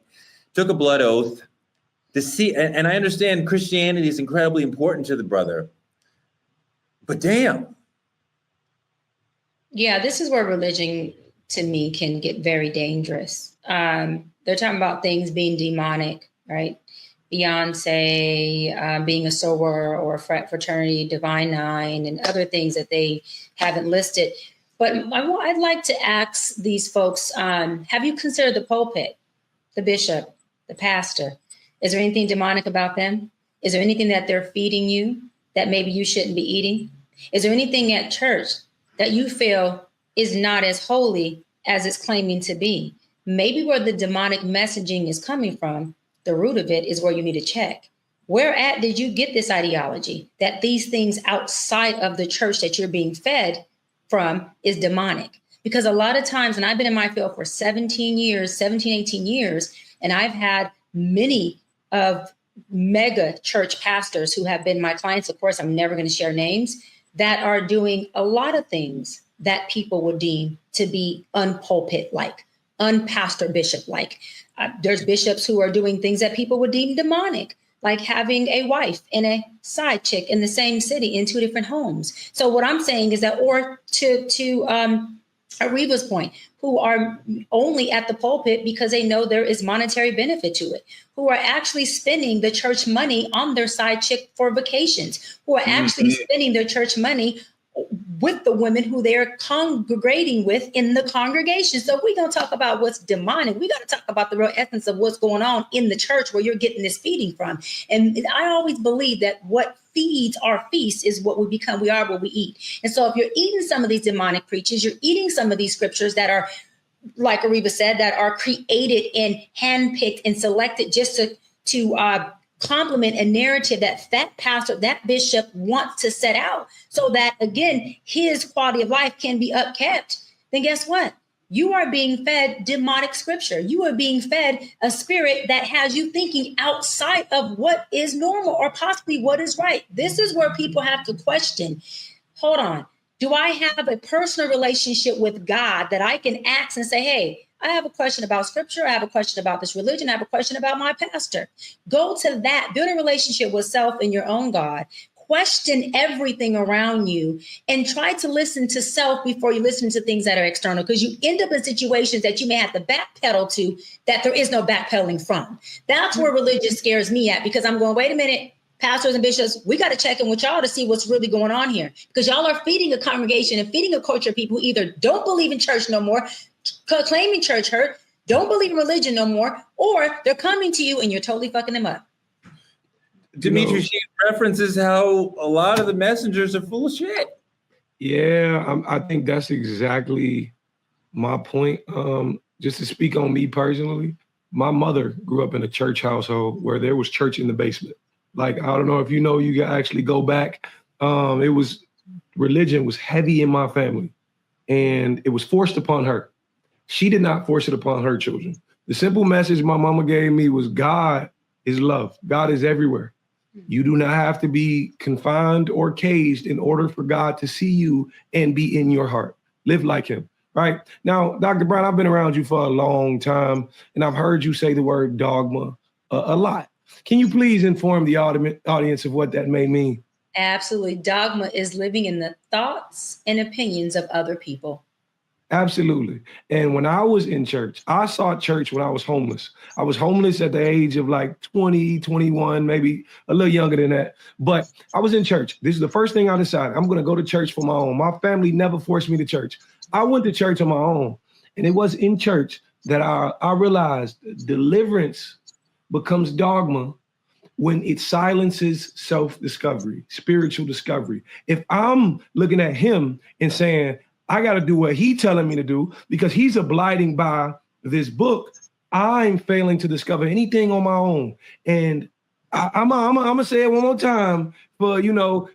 took a blood oath to see. And I understand Christianity is incredibly important to the brother, but damn. Yeah, this is where religion to me can get very dangerous. They're talking about things being demonic, right? Beyonce being a soror or a fraternity, Divine Nine, and other things that they haven't listed. But I'd like to ask these folks, have you considered the pulpit, the bishop, the pastor? Is there anything demonic about them? Is there anything that they're feeding you that maybe you shouldn't be eating? Is there anything at church that you feel is not as holy as it's claiming to be? Maybe where the demonic messaging is coming from, the root of it is where you need to check. Where at did you get this ideology that these things outside of the church that you're being fed from is demonic? Because a lot of times, and I've been in my field for 18 years, and I've had many of mega church pastors who have been my clients. Of course, I'm never going to share names, that are doing a lot of things that people would deem to be unpulpit-like, unpastor bishop-like. There's bishops who are doing things that people would deem demonic, like having a wife and a side chick in the same city in two different homes. So what I'm saying is that, or to Ariva's point, who are only at the pulpit because they know there is monetary benefit to it, who are actually spending the church money on their side chick for vacations, who are actually spending their church money with the women who they're congregating with in the congregation. So we're going to talk about what's demonic. We got to talk about the real essence of what's going on in the church where you're getting this feeding from. And I always believe that what feeds our feast is what we become. We are what we eat. And so if you're eating some of these demonic preachers, you're eating some of these scriptures that are like Ariba said, that are created and handpicked and selected just to complement a narrative that pastor, that bishop wants to set out, so that, again, his quality of life can be upkept. Then guess what? You are being fed demonic scripture. You are being fed a spirit that has you thinking outside of what is normal or possibly what is right. This is where people have to question. Hold on. Do I have a personal relationship with God that I can ask and say, hey, I have a question about scripture. I have a question about this religion. I have a question about my pastor. Go to that. Build a relationship with self and your own God. Question everything around you and try to listen to self before you listen to things that are external, because you end up in situations that you may have to backpedal to that there is no backpedaling from. That's where religion scares me at, because I'm going, wait a minute, pastors and bishops, we got to check in with y'all to see what's really going on here, because y'all are feeding a congregation and feeding a culture of people who either don't believe in church no more, claiming church hurt, don't believe in religion no more, or they're coming to you and you're totally fucking them up. Dimitri, she references how a lot of the messengers are full of shit. Yeah, I think that's exactly my point. Just to speak on me personally, my mother grew up in a church household where there was church in the basement. Like, I don't know if you know, you can actually go back. Religion was heavy in my family, and it was forced upon her. She did not force it upon her children. The simple message my mama gave me was God is love. God is everywhere. You do not have to be confined or caged in order for God to see you and be in your heart. Live like him, right? Now, Dr. Brown, I've been around you for a long time, and I've heard you say the word dogma a lot. Can you please inform the audience of what that may mean? Absolutely. Dogma is living in the thoughts and opinions of other people. Absolutely. And when I was in church, I saw church when I was homeless. I was homeless at the age of like 20, 21, maybe a little younger than that. But I was in church. This is the first thing I decided. I'm going to go to church for my own. My family never forced me to church. I went to church on my own. And it was in church that I realized deliverance becomes dogma when it silences self-discovery, spiritual discovery. If I'm looking at him and saying, I got to do what he's telling me to do because he's abiding by this book, I'm failing to discover anything on my own. And I'm going to say it one more time for,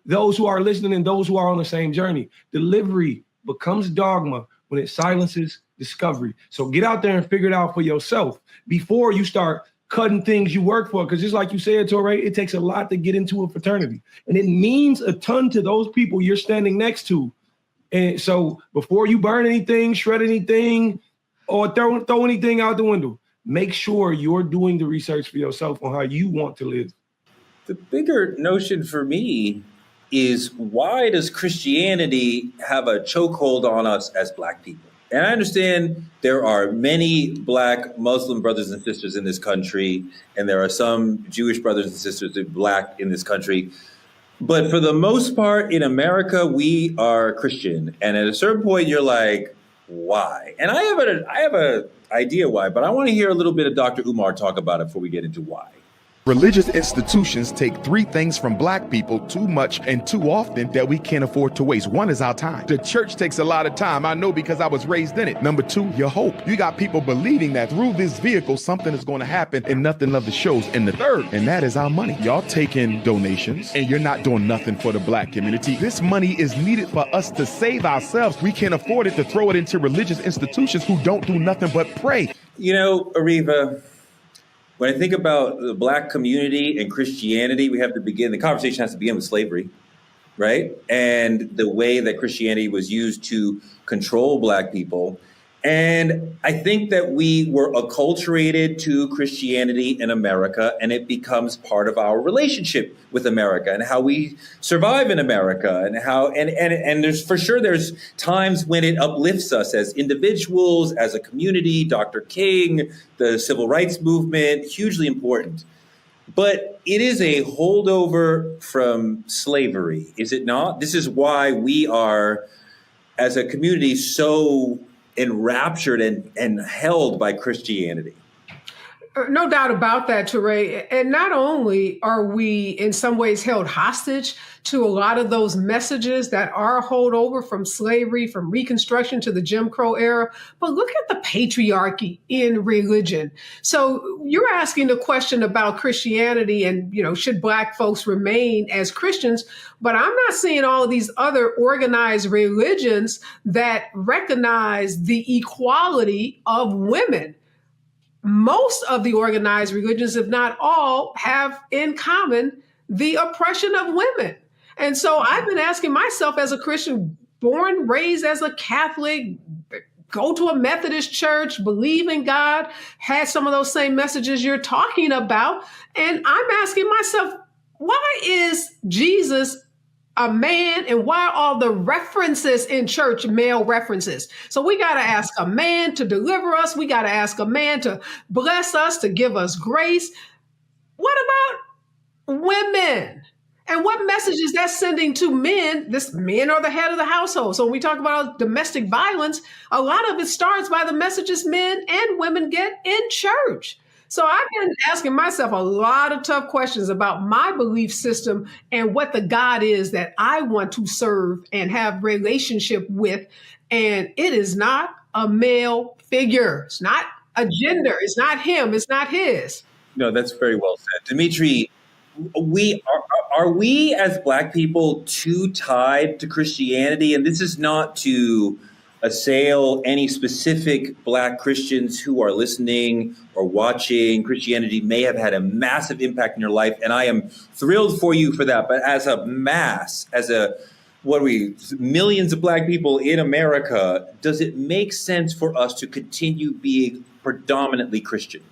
those who are listening and those who are on the same journey. Delivery becomes dogma when it silences discovery. So get out there and figure it out for yourself before you start cutting things you work for. Because just like you said, Torre, it takes a lot to get into a fraternity. And it means a ton to those people you're standing next to. And so before you burn anything, shred anything, or throw anything out the window, make sure you're doing the research for yourself on how you want to live. The bigger notion for me is, why does Christianity have a chokehold on us as Black people? And I understand there are many Black Muslim brothers and sisters in this country, and there are some Jewish brothers and sisters that are Black in this country. But for the most part, in America, we are Christian. And at a certain point, you're like, why? And I have an idea why, but I want to hear a little bit of Dr. Umar talk about it before we get into why. Religious institutions take three things from Black people too much and too often that we can't afford to waste. One is our time. The church takes a lot of time. I know because I was raised in it. Number two, your hope. You got people believing that through this vehicle, something is going to happen and nothing of the shows. And the third, and that is our money. Y'all taking donations and you're not doing nothing for the Black community. This money is needed for us to save ourselves. We can't afford it to throw it into religious institutions who don't do nothing but pray. You know, Ariva, when I think about the Black community and Christianity, the conversation has to begin with slavery, right? And the way that Christianity was used to control Black people. And I think that we were acculturated to Christianity in America, and it becomes part of our relationship with America and how we survive in America, and there's times when it uplifts us as individuals, as a community. Dr. King, the civil rights movement, hugely important. But it is a holdover from slavery, is it not? This is why we are, as a community, so enraptured and held by Christianity. No doubt about that, Teray. And not only are we in some ways held hostage to a lot of those messages that are holdover from slavery, from Reconstruction to the Jim Crow era, but look at the patriarchy in religion. So you're asking the question about Christianity and, should Black folks remain as Christians? But I'm not seeing all of these other organized religions that recognize the equality of women. Most of the organized religions, if not all, have in common the oppression of women. And so I've been asking myself as a Christian, born, raised as a Catholic, go to a Methodist church, believe in God, had some of those same messages you're talking about. And I'm asking myself, why is Jesus a man, and why are all the references in church male references? So we got to ask a man to deliver us. We got to ask a man to bless us, to give us grace. What about women? And what message is that sending to men? Men are the head of the household. So when we talk about domestic violence, a lot of it starts by the messages men and women get in church. So I've been asking myself a lot of tough questions about my belief system and what the God is that I want to serve and have relationship with. And it is not a male figure. It's not a gender. It's not him. It's not his. No, that's very well said. Dimitri, are we as Black people too tied to Christianity? And this is not to assail any specific Black Christians who are listening or watching. Christianity may have had a massive impact in your life, and I am thrilled for you for that. But as a mass, millions of Black people in America, does it make sense for us to continue being predominantly Christian?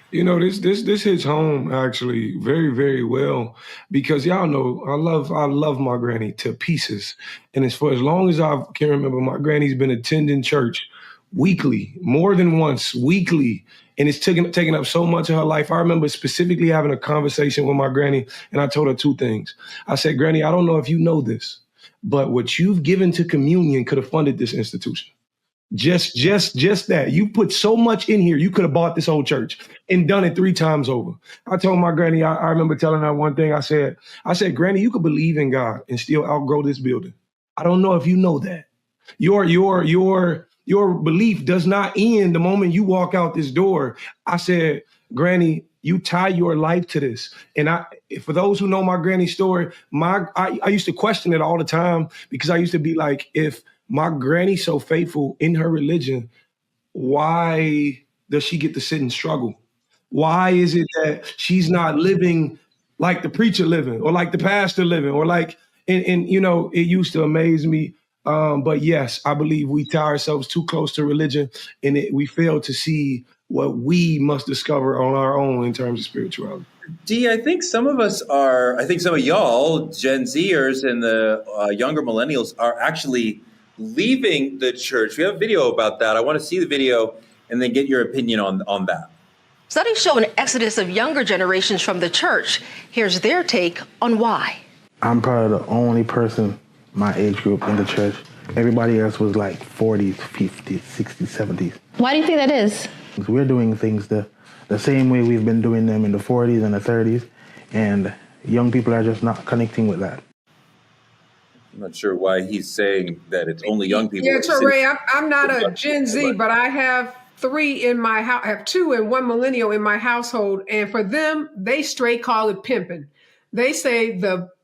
This hits home actually very, very well, because y'all know I love my granny to pieces. And for as long as I can remember, my granny's been attending church weekly, more than once weekly. And it's taken up so much of her life. I remember specifically having a conversation with my granny, and I told her two things. I said, Granny, I don't know if you know this, but what you've given to communion could have funded this institution. Just that. You put so much in here, you could have bought this whole church and done it 3 times over. I told my granny, I remember telling her one thing. I said, Granny, you could believe in God and still outgrow this building. I don't know if you know that. Your belief does not end the moment you walk out this door. I said, Granny, you tie your life to this. And for those who know my granny's story, I used to question it all the time, because I used to be like, if my granny's so faithful in her religion, why does she get to sit and struggle? Why is it that she's not living like the preacher living, or like the pastor living, or like, and it used to amaze me. But yes, I believe we tie ourselves too close to religion, and we fail to see what we must discover on our own in terms of spirituality. D, I think some of y'all, Gen Zers and the younger millennials, are actually leaving the church. We have a video about that. I want to see the video and then get your opinion on that. Studies show an exodus of younger generations from the church. Here's their take on why. I'm probably the only person my age group in the church. Everybody else was like 40s, 50s, 60s, 70s. Why do you think that is? We're doing things the same way we've been doing them in the 40s and the 30s, and young people are just not connecting with that. I'm not sure why he's saying that it's only young people. Yeah, Teray, I'm not a Gen Z, but I have 3 in my house. I have 2 and 1 millennial in my household. And for them, they straight call it pimping. They say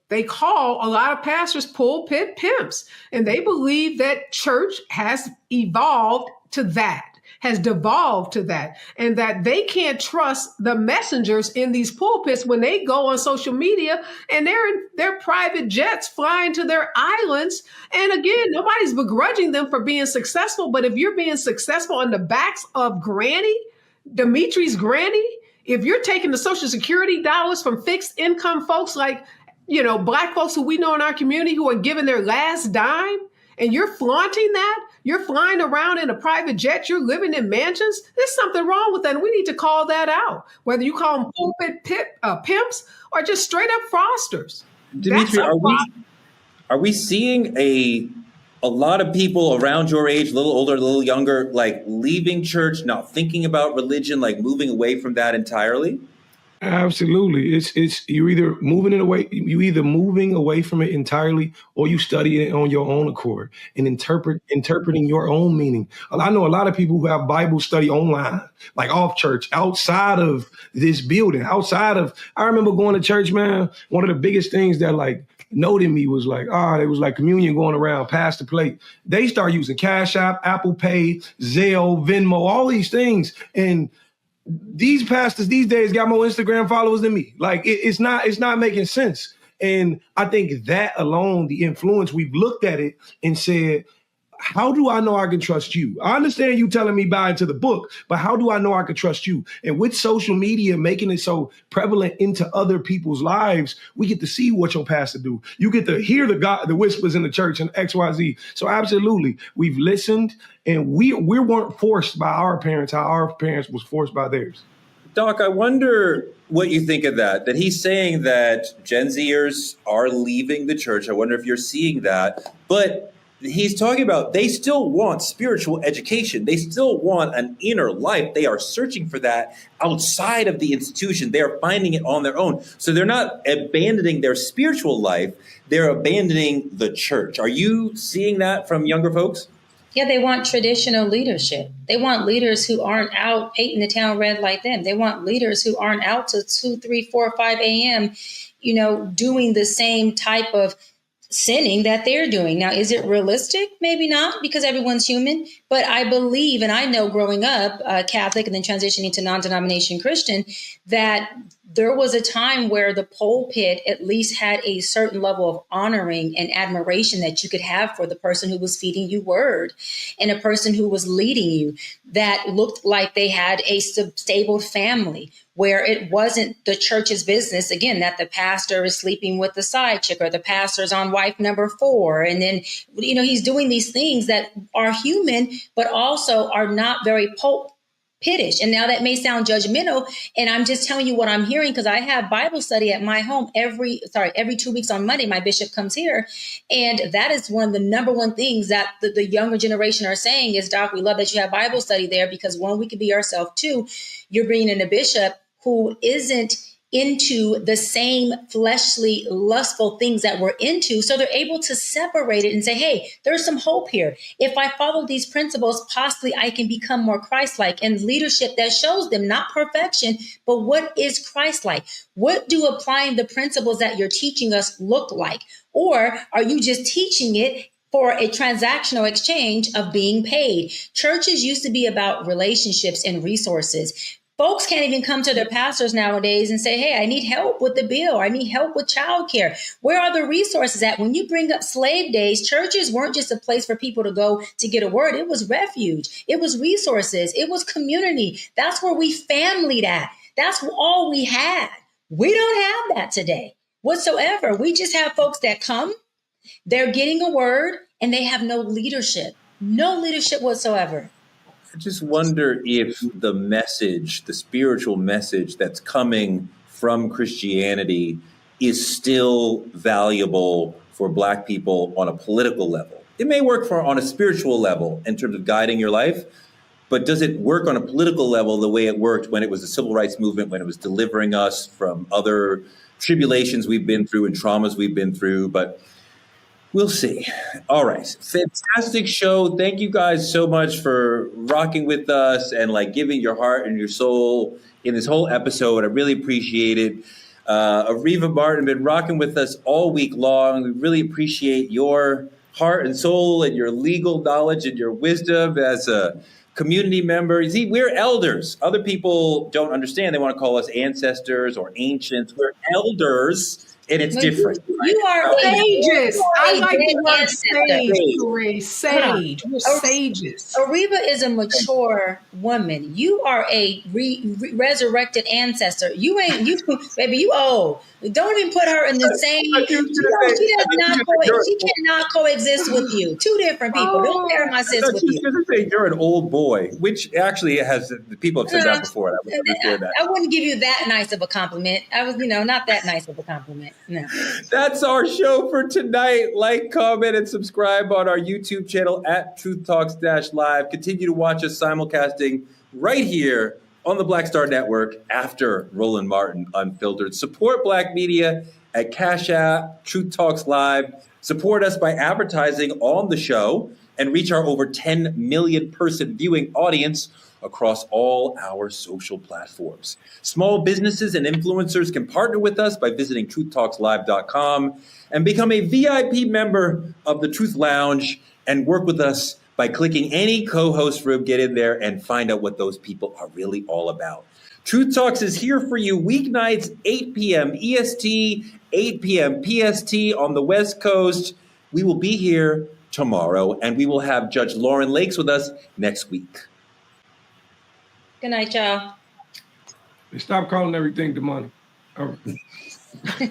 they call a lot of pastors pulpit pimps. And they believe that church has evolved to that, has devolved to that, and that they can't trust the messengers in these pulpits when they go on social media and they're in their private jets flying to their islands. And again, nobody's begrudging them for being successful, but if you're being successful on the backs of Granny, Dimitri's granny, if you're taking the Social Security dollars from fixed income folks like, Black folks who we know in our community who are giving their last dime, and you're flaunting that, you're flying around in a private jet, you're living in mansions, there's something wrong with that. And we need to call that out, whether you call them pulpit pimps or just straight up fraudsters. Dimitri, are we seeing a a lot of people around your age, a little older, a little younger, like leaving church, not thinking about religion, like moving away from that entirely? Absolutely. It's you're either moving away from it entirely, or you study it on your own accord and interpreting your own meaning. I know a lot of people who have Bible study online, like off church, outside of this building, I remember going to church, man. One of the biggest things that like noted me was like, it was like communion going around, pass the plate. They start using CashApp, Apple Pay, Zelle, Venmo, all these things. And these pastors these days got more Instagram followers than me. Like it's not making sense. And I think that alone, the influence, we've looked at it and said, how do I know I can trust you? I understand you telling me buy into the book, but how do I know I can trust you? And with social media making it so prevalent into other people's lives, we get to see what your pastor do. You get to hear the whispers in the church and XYZ. So absolutely, we've listened, and we weren't forced by our parents how our parents was forced by theirs. Doc, I wonder what you think of that he's saying that Gen Zers are leaving the church. I wonder if you're seeing that, but he's talking about they still want spiritual education. They still want an inner life. They are searching for that outside of the institution. They are finding it on their own. So they're not abandoning their spiritual life. They're abandoning the church. Are you seeing that from younger folks? Yeah, they want traditional leadership. They want leaders who aren't out painting the town red like them. They want leaders who aren't out till 2, 3, 4, 5 a.m., doing the same type of sinning that they're doing. Now, is it realistic? Maybe not, because everyone's human. But I believe, and I know growing up Catholic and then transitioning to non-denomination Christian, that there was a time where the pulpit at least had a certain level of honoring and admiration that you could have for the person who was feeding you word and a person who was leading you that looked like they had a stable family, where it wasn't the church's business, again, that the pastor is sleeping with the side chick or the pastor's on wife number 4. And then, he's doing these things that are human, but also are not very pulpitish. And now that may sound judgmental. And I'm just telling you what I'm hearing, because I have Bible study at my home every 2 weeks on Monday. My bishop comes here. And that is one of the number one things that the younger generation are saying is, Doc, we love that you have Bible study there, because one, we can be ourselves. Two, you're bringing in a bishop who isn't into the same fleshly, lustful things that we're into. So they're able to separate it and say, hey, there's some hope here. If I follow these principles, possibly I can become more Christ-like, and leadership that shows them not perfection, but what is Christ-like? What do applying the principles that you're teaching us look like? Or are you just teaching it for a transactional exchange of being paid? Churches used to be about relationships and resources. Folks can't even come to their pastors nowadays and say, hey, I need help with the bill. I need help with childcare. Where are the resources at? When you bring up slave days, churches weren't just a place for people to go to get a word. It was refuge. It was resources. It was community. That's where we familyed at. That's all we had. We don't have that today whatsoever. We just have folks that come, they're getting a word, and they have no leadership whatsoever. I just wonder if the message, the spiritual message that's coming from Christianity is still valuable for Black people on a political level. It may work on a spiritual level in terms of guiding your life, but does it work on a political level the way it worked when it was the civil rights movement, when it was delivering us from other tribulations we've been through and traumas we've been through? But we'll see. All right. Fantastic show. Thank you guys so much for rocking with us and giving your heart and your soul in this whole episode. I really appreciate it. Areva Martin been rocking with us all week long. We really appreciate your heart and soul and your legal knowledge and your wisdom as a community member. You see, we're elders. Other people don't understand. They want to call us ancestors or ancients. We're elders. And it's different. You are sages. I like the word sage. Sage. You're sages. Areva is a mature woman. You are a resurrected ancestor. Baby, you old. Don't even put her in the same. She cannot coexist with you. Two different people. Don't pair my sis with you. She's going to say you're an old boy, which actually people have said that before. I wouldn't give you that nice of a compliment. I was, not that nice of a compliment. No. That's our show for tonight. Like, comment, and subscribe on our YouTube channel at TruthTalks-Live. Continue to watch us simulcasting right here on the Black Star Network after Roland Martin Unfiltered. Support Black media at CashApp, Truth Talks Live. Support us by advertising on the show and reach our over 10 million person viewing audience across all our social platforms. Small businesses and influencers can partner with us by visiting truthtalkslive.com and become a VIP member of the Truth Lounge and work with us by clicking any co-host room. Get in there and find out what those people are really all about. Truth Talks is here for you weeknights, 8 p.m. EST, 8 p.m. PST on the West Coast. We will be here tomorrow, and we will have Judge Lauren Lakes with us next week. Good night, y'all. Stop calling everything demonic. All right.